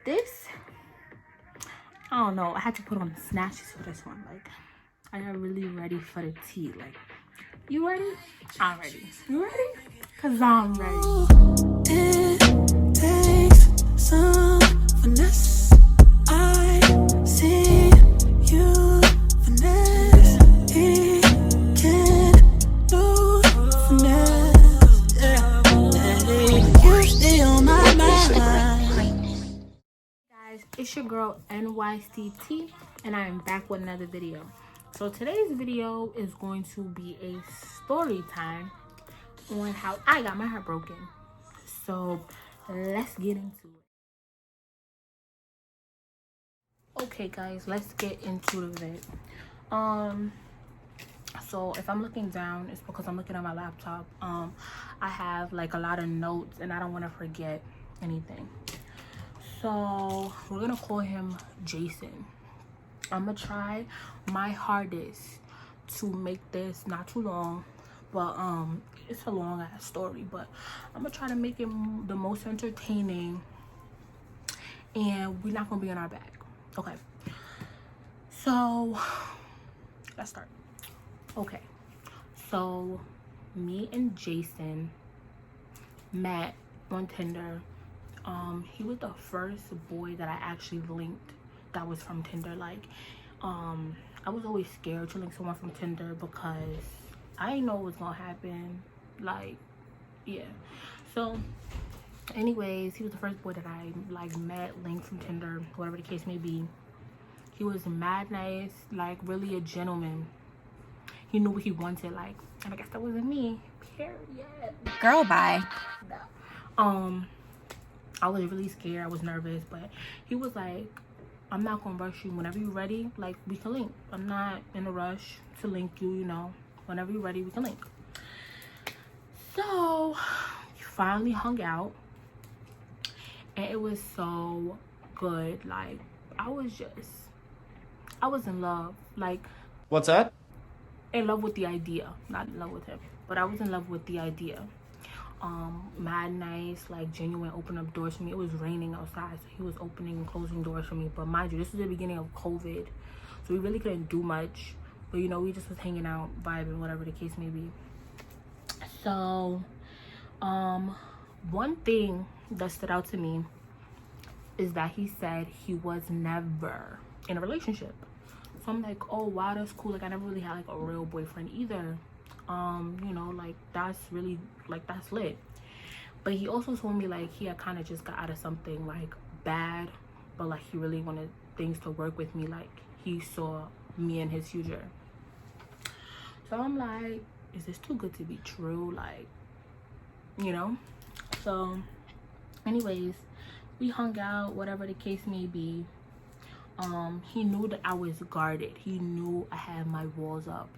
this, I don't know, I had to put on the snatches for this one. Like, I got really ready for the tea. Like, you ready? I'm ready. You ready? Cause I'm ready. It takes some finesse. I see you finesse. He can do finesse. Yeah. You stay on my mind. Guys, it's your girl NYCT, and I am back with another video. So today's video is going to be a story time on how I got my heart broken. So let's get into it. Okay guys, let's get into it. So if I'm looking down, it's because I'm looking at my laptop. I have like a lot of notes and I don't want to forget anything. So we're gonna call him Jason. I'm gonna try my hardest to make this not too long, but it's a long ass story, but I'm gonna try to make it the most entertaining, and we're not gonna be in our bag. Okay, so let's start. Okay, so me and Jason met on Tinder. He was the first boy that I actually linked that was from Tinder. Like, I was always scared to link someone from Tinder because I didn't know what was gonna happen. Like, yeah. So anyways, he was the first boy that I like met, linked from Tinder, whatever the case may be. He was mad nice, like really a gentleman. He knew what he wanted, like, and I guess that wasn't me. Period. Girl, bye. No. I was really scared. I was nervous, but he was like, I'm not gonna rush you. Whenever you're ready, like, we can link. I'm not in a rush to link you, you know. Whenever you're ready, we can link. So we finally hung out, and it was so good. Like, I was in love. Like, what's that? In love with the idea. Not in love with him, but I was in love with the idea. Mad nice, like genuine, open up doors for me. It was raining outside, so he was opening and closing doors for me. But mind you, this was the beginning of COVID, so we really couldn't do much. But you know, we just was hanging out, vibing, whatever the case may be. So one thing that stood out to me is that he said he was never in a relationship. So I'm like, oh wow, that's cool. Like, I never really had like a real boyfriend either. You know, like, that's really, like, that's lit. But he also told me like he had kind of just got out of something like bad, but like he really wanted things to work with me. Like, he saw me in his future. So I'm like, is this too good to be true? Like, you know. So anyways, we hung out, whatever the case may be. He knew that I was guarded. He knew I had my walls up,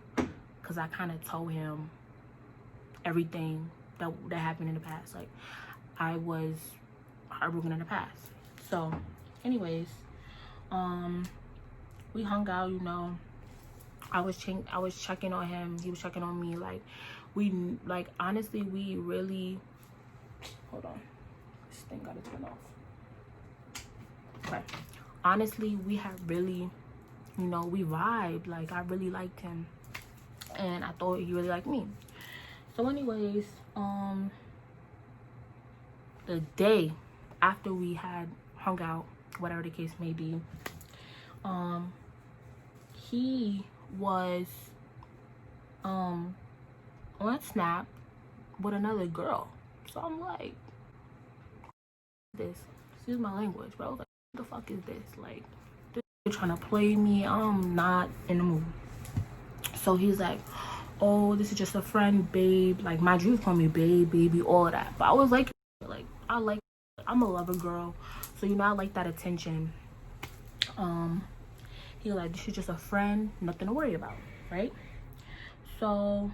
because I kind of told him everything that happened in the past. Like, I was heartbroken in the past. So anyways, we hung out, you know. I was checking on him, he was checking on me. Like, honestly, we really, hold on, this thing gotta turn off. Okay, honestly, we had really, you know, we vibed. Like, I really liked him, and I thought he really liked me. So anyways, the day after we had hung out, whatever the case may be, he was on Snap with another girl. So I'm like, this, excuse my language, but I was like, what the fuck is this? Like, this trying to play me. I'm not in the mood. So he's like, oh, this is just a friend, babe. Like, my dreams call me babe, baby, all of that. But I was like, I'm a lover girl, so you know, I like that attention. He was like, this is just a friend, nothing to worry about, right? So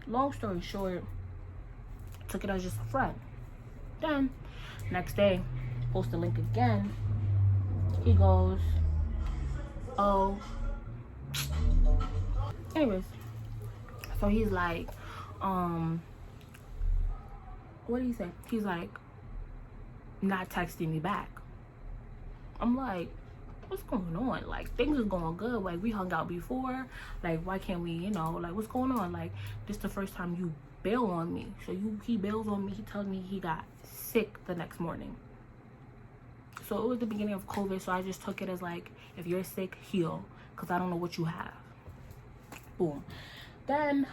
long story short, took it as just a friend. Then next day, post the link again. He goes, oh, anyways. So he's like, what did he say? He's like, not texting me back. I'm like, what's going on? Like, things is going good. Like, we hung out before. Like, why can't we, you know, like, what's going on? Like, this the first time you bail on me. So he bails on me. He tells me he got sick the next morning. So it was the beginning of COVID. So I just took it as like, if you're sick, heal. Because I don't know what you have. Boom. Then,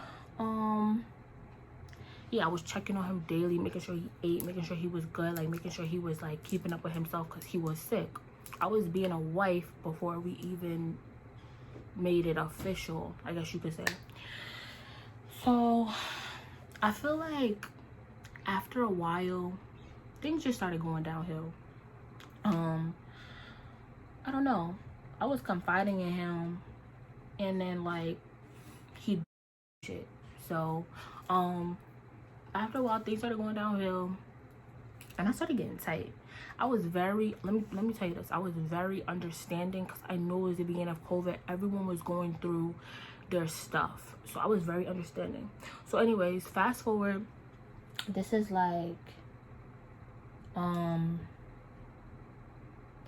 yeah, I was checking on him daily, making sure he ate, making sure he was good, like making sure he was like keeping up with himself because he was sick. I was being a wife before we even made it official, I guess you could say. So I feel like after a while, things just started going downhill. I don't know. I was confiding in him, and then like he shit. So after a while, things started going downhill, and I started getting tight. I was very, let me tell you this, I was very understanding because I knew it was the beginning of COVID. Everyone was going through their stuff, so I was very understanding. So anyways, fast forward, this is like I'm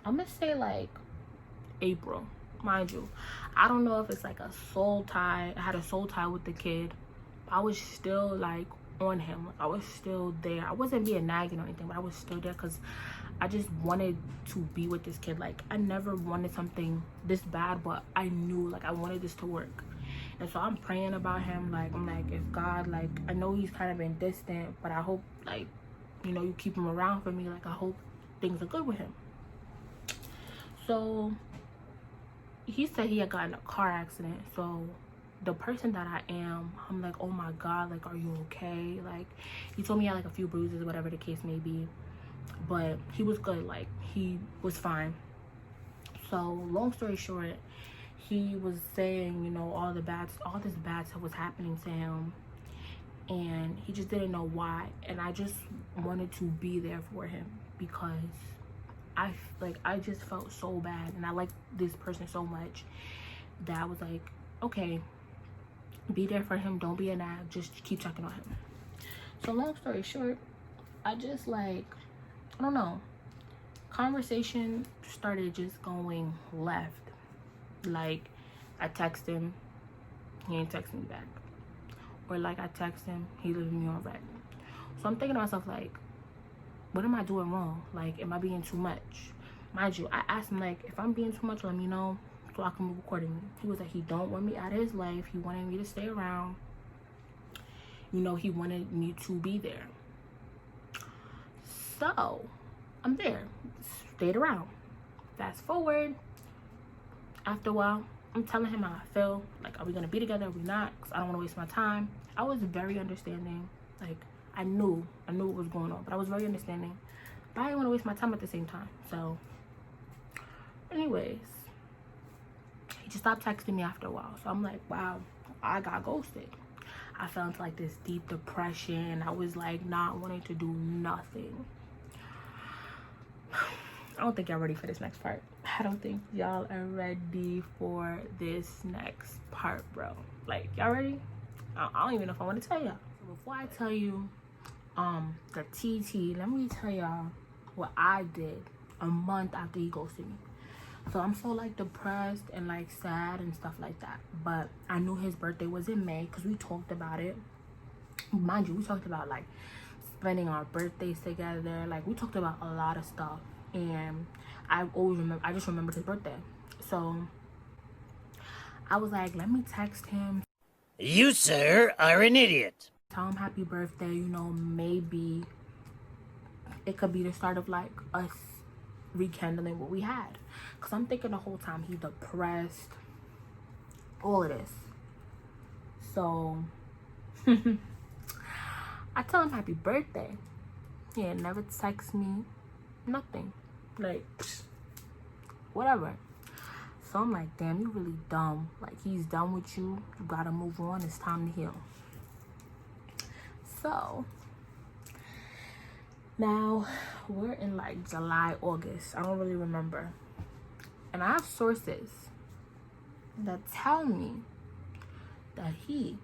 gonna say like April, mind you. I don't know if it's like a soul tie. I had a soul tie with the kid. I was still like on him. I was still there. I wasn't being nagging or anything, but I was still there because I just wanted to be with this kid. Like, I never wanted something this bad, but I knew like I wanted this to work. And so I'm praying about him. Like, I'm like, if God, like, I know he's kind of been distant, but I hope, like, you know, you keep him around for me. Like, I hope things are good with him. So he said he had gotten in a car accident. So the person that I am, I'm like, oh my God, like, are you okay? Like, he told me he had like a few bruises, whatever the case may be, but he was good. Like, he was fine. So long story short, he was saying, you know, all this bad stuff was happening to him, and he just didn't know why. And I just wanted to be there for him because I just felt so bad, and I like this person so much that I was like, okay, be there for him. Don't be a nag. Just keep checking on him. So long story short, I just like, I don't know, conversation started just going left. Like, I text him, he ain't text me back. Or like, I text him, he leaving me on red. So I'm thinking to myself, like, what am I doing wrong? Like, am I being too much? Mind you, I asked him, like, if I'm being too much, let me know so I can move accordingly. He was like, he don't want me out of his life. He wanted me to stay around. You know, he wanted me to be there. So I'm there, stayed around. Fast forward, after a while, I'm telling him how I feel. Like, are we gonna be together? Are we not? Because I don't want to waste my time. I was very understanding. Like, I knew what was going on, but I was very understanding. But I didn't want to waste my time at the same time. So anyways, he just stopped texting me after a while. So I'm like, wow, I got ghosted. I fell into like this deep depression. I was like not wanting to do nothing. I don't think y'all ready for this next part. I don't think y'all are ready for this next part, bro. Like, y'all ready? I don't even know if I want to tell y'all. So before I tell you the TT, let me tell y'all what I did a month after he ghosted me. So I'm so like depressed and like sad and stuff like that. But I knew his birthday was in May because we talked about it. Mind you, we talked about like spending our birthdays together. Like, we talked about a lot of stuff. And I just remembered his birthday. So I was like, let me text him. You, sir, are an idiot. Tell him happy birthday. You know, maybe it could be the start of like us rekindling what we had. Because I'm thinking the whole time he's depressed. All of this. So I tell him happy birthday. He ain't never text me. Nothing. Like, whatever. So I'm like, damn, you really dumb. Like, he's done with you. You gotta move on. It's time to heal. So now we're in like July, August. I don't really remember. And I have sources that tell me that he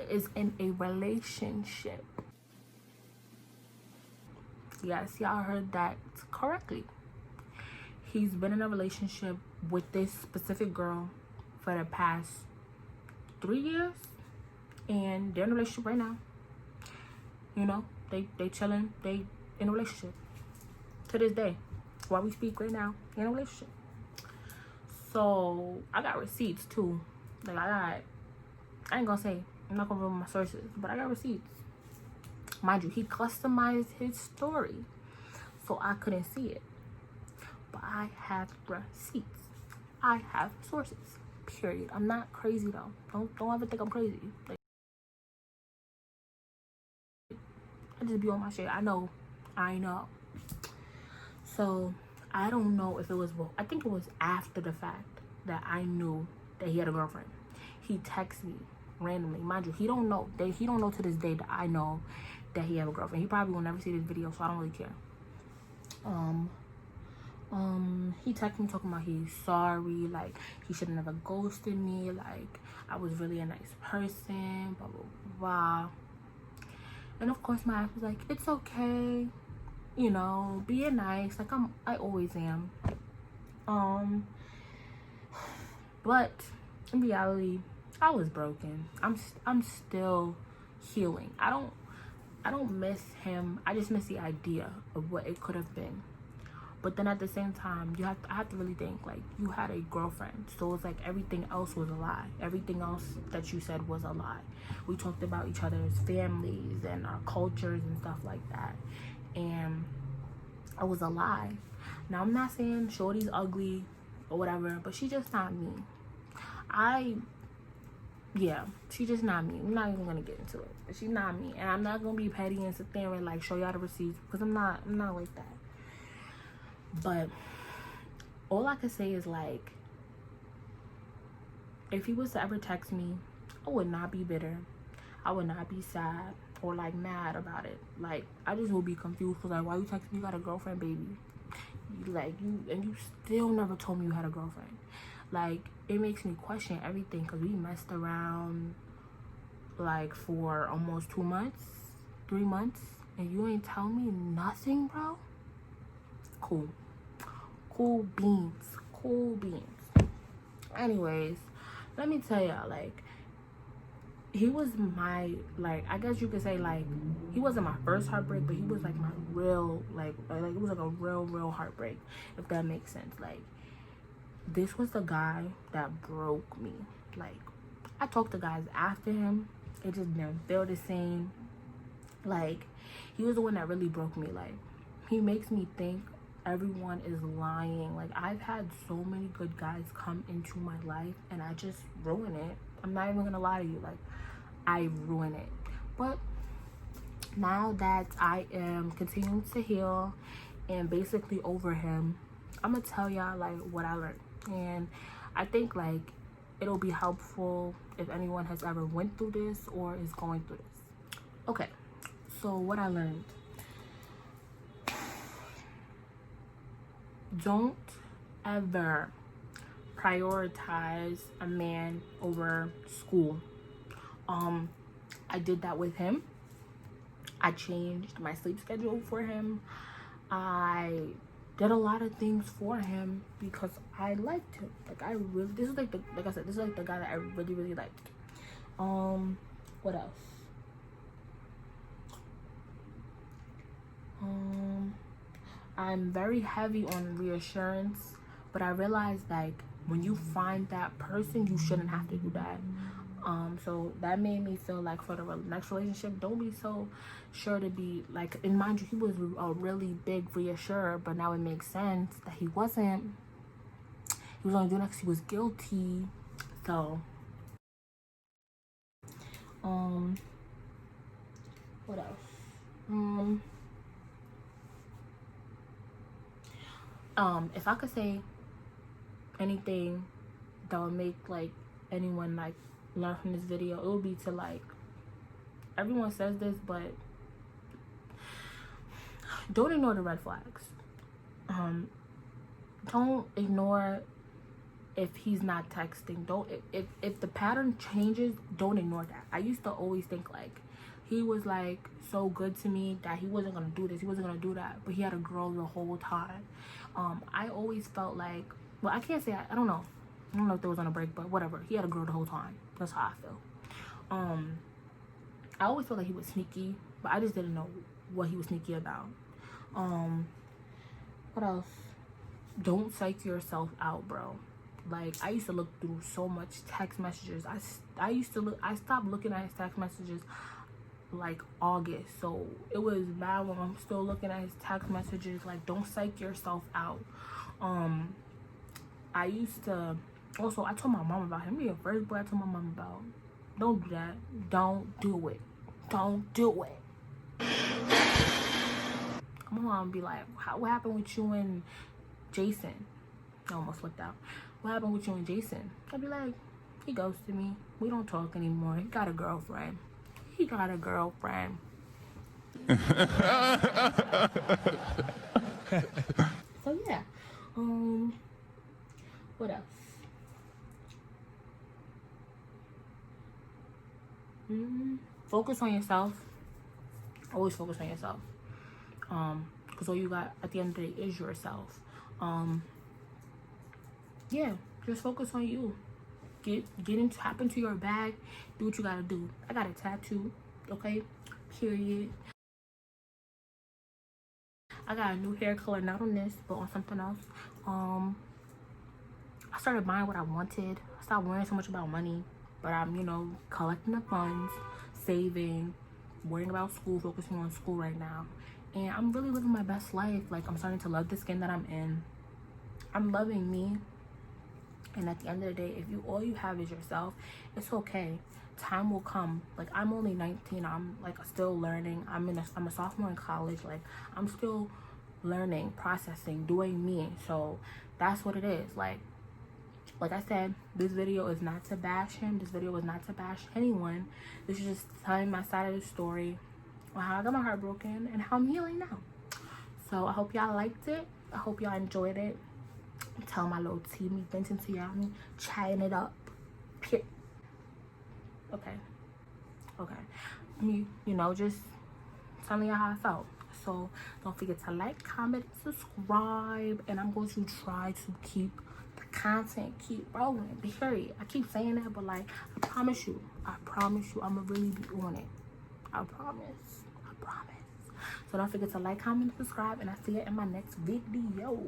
is in a relationship. Yes, y'all heard that correctly. he's been in a relationship with this specific girl for the past 3 years, and they're in a relationship right now. You know, they chilling, they in a relationship to this day. While we speak right now, in a relationship. So I got receipts too. Like I ain't gonna say, I'm not gonna reveal my sources, but I got receipts. Mind you, he customized his story so I couldn't see it. But I have receipts. I have sources. Period. I'm not crazy though. Don't ever think I'm crazy. Like, I just be on my shit. I know. So I don't know if it was, well, I think it was after the fact that I knew that he had a girlfriend. He texted me randomly. Mind you, he don't know to this day that I know that he have a girlfriend. He probably will never see this video, so I don't really care. He texted me talking about he's sorry, like he should have never ghosted me, like I was really a nice person, blah blah blah. And of course my ass was like, it's okay, you know, being nice, like I always am. But in reality, I was broken. I'm still healing. I don't miss him. I just miss the idea of what it could have been. But then at the same time, I have to really think, like, you had a girlfriend, so it's like everything else was a lie. Everything else that you said was a lie. We talked about each other's families and our cultures and stuff like that, and it was a lie. Now I'm not saying shorty's ugly or whatever, but she's just not me. She's just not me. I'm not even gonna get into it. But she's not me, and I'm not gonna be petty and sit there and like show y'all the receipts, because I'm not like that. But all I can say is, like, if he was to ever text me, I would not be bitter. I would not be sad or like mad about it. Like, I just would be confused, because like, why you text me? You got a girlfriend, baby. You still never told me you had a girlfriend. Like, it makes me question everything, because we messed around like for almost 2 months, 3 months, and you ain't tell me nothing, bro. Cool beans. Anyways, let me tell y'all, like, he was my, like, I guess you could say, like, he wasn't my first heartbreak, but he was like my real, like it was like a real heartbreak, if that makes sense. Like, this was the guy that broke me. Like, I talked to guys after him, it just didn't feel the same. Like, he was the one that really broke me. Like, he makes me think everyone is lying. Like, I've had so many good guys come into my life, and I just ruin it. I'm not even gonna lie to you. Like, I ruin it. But now that I am continuing to heal and basically over him, I'm gonna tell y'all like what I learned, and I think like it'll be helpful if anyone has ever went through this or is going through this. Okay, so what I learned: don't ever prioritize a man over school. I did that with him. I changed my sleep schedule for him. I did a lot of things for him because I liked him. Like, this is like like I said, this is like the guy that I really liked. What else? I'm very heavy on reassurance, but I realized, like, when you find that person, you shouldn't have to do that. So that made me feel like for the next relationship, don't be so sure to be like, and mind you, he was a really big reassurer, but now it makes sense that he wasn't. He was only doing that because he was guilty. So what else? If I could say anything that would make like anyone like learn from this video, it would be to, like, everyone says this, but don't ignore the red flags. Don't ignore if he's not texting. Don't, if the pattern changes, don't ignore that. I used to always think like he was like so good to me that he wasn't gonna do this, he wasn't gonna do that, but he had a girl the whole time. I always felt like, well, I can't say, I don't know if there was on a break, but whatever, he had a girl the whole time. That's how I feel. I always felt like he was sneaky, but I just didn't know what he was sneaky about. What else? Don't psych yourself out, bro. Like, I used to look through so much text messages. I stopped looking at his text messages like August, so it was bad when I'm still looking at his text messages. Like, don't psych yourself out. I used to, also, I told my mom about him. He the first boy I told my mom about. Don't do that. Don't do it. Don't do it. My mom be like, what happened with you and Jason? I almost flipped out. What happened with you and Jason? I'd be like, he ghosted me. We don't talk anymore. He got a girlfriend. He got a girlfriend. So yeah. What else? Focus on yourself. Always focus on yourself. Because all you got at the end of the day is yourself. Yeah, just focus on you. Tap into your bag. Do what you gotta do. I got a tattoo, okay? Period. I got a new hair color, not on this, but on something else. I started buying what I wanted. I stopped worrying so much about money, but I'm, you know, collecting the funds, saving, worrying about school, focusing on school right now. And I'm really living my best life. Like, I'm starting to love the skin that I'm in. I'm loving me. And at the end of the day, if all you have is yourself, it's okay. Time will come. Like, I'm only 19. I'm like still learning. I'm a sophomore in college. Like, I'm still learning, processing, doing me. So that's what it is. Like I said, this video is not to bash him. This video is not to bash anyone. This is just telling my side of the story on how I got my heart broken and how I'm healing now. So I hope y'all liked it. I hope y'all enjoyed it. Tell my little team, me venting to y'all, me chatting it up. Okay. Me, you know, just telling y'all how I felt. So don't forget to like, comment, subscribe, and I'm going to try to keep the content keep rolling. Period. I keep saying that, but like, I promise you, I'ma really be on it. I promise. So don't forget to like, comment, and subscribe, and I'll see you in my next video.